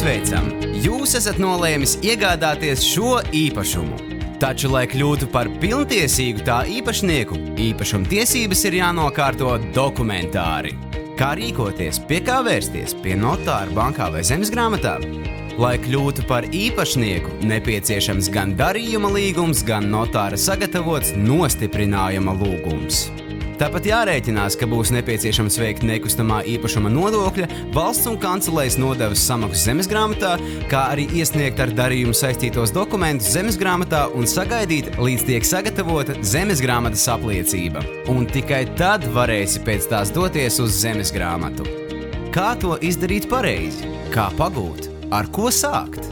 Apsveicam! Jūs esat nolēmis iegādāties šo īpašumu. Taču, lai kļūtu par pilntiesīgu tā īpašnieku, īpašumtiesības ir jānokārto dokumentāri. Kā rīkoties, pie kā vērsties, pie notāra, bankā vai zemesgrāmatā? Lai kļūtu par īpašnieku, nepieciešams gan darījuma līgums, gan notāra sagatavots nostiprinājuma lūgums. Tāpat jārēķinās, ka būs nepieciešams veikt nekustamā īpašuma nodokļa, valsts un kancelējas nodevas samaksu zemesgrāmatā, kā arī iesniegt ar darījumu saistītos dokumentus zemesgrāmatā un sagaidīt, līdz tiek sagatavota zemesgrāmatas apliecība. Un tikai tad varēsi pēc tās doties uz zemesgrāmatu. Kā to izdarīt pareizi? Kā pagūt? Ar ko sākt?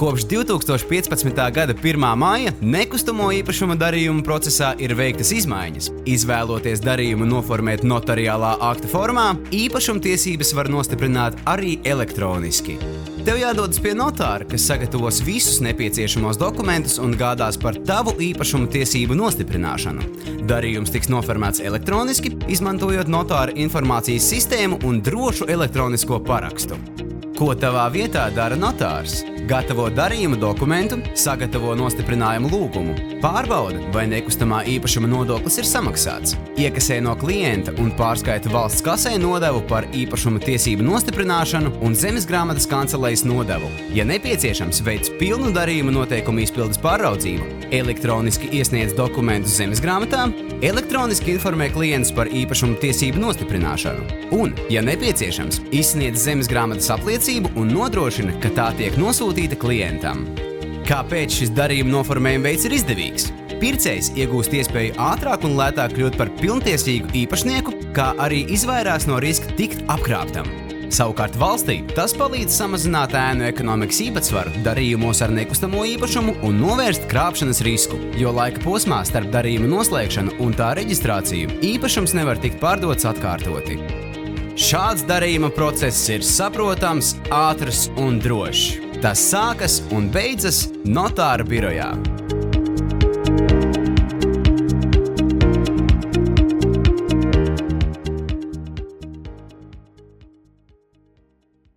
Kopš 2015. gada 1. māja nekustamo īpašuma darījuma procesā ir veiktas izmaiņas. Izvēloties darījumu noformēt notariālā akta formā, īpašumtiesības var nostiprināt arī elektroniski. Tev jādodas pie notāra, kas sagatavos visus nepieciešamos dokumentus un gādās par tavu īpašumu tiesību nostiprināšanu. Darījums tiks noformēts elektroniski, izmantojot notāra informācijas sistēmu un drošu elektronisko parakstu. Ko tavā vietā dara notārs? Gatavo darījuma dokumentu, sagatavo nostiprinājumu lūgumu, pārbauda, vai nekustamā īpašuma nodoklis ir samaksāts, iekasē no klienta un pārskaita valsts kasē nodevu par īpašuma tiesību nostiprināšanu un zemesgrāmatas kancelējas nodevu. Ja nepieciešams, veic pilnu darījuma noteikumu izpildes pārraudzību, elektroniski iesniedz dokumentus zemesgrāmatā, elektroniski informē klientus par īpašuma tiesību nostiprināšanu un, ja nepieciešams, izsniedz zemesgrāmatas apliecību un nodrošina, ka tā tiek nosūtīta klientam. Kāpēc šis darījuma noformējuma veids ir izdevīgs? Pircējs iegūst iespēju ātrāk un lētāk kļūt par pilntiesīgu īpašnieku, kā arī izvairās no riska tikt apkrāptam. Savukārt valstī tas palīdz samazināt ēnu ekonomikas īpatsvaru darījumos ar nekustamo īpašumu un novērst krāpšanas risku, jo laika posmā starp darījuma noslēgšanu un tā reģistrāciju īpašums nevar tikt pārdots atkārtoti. Šāds darījuma process ir saprotams, ātrs un drošs. Tas sākas un beidzas notāra birojā.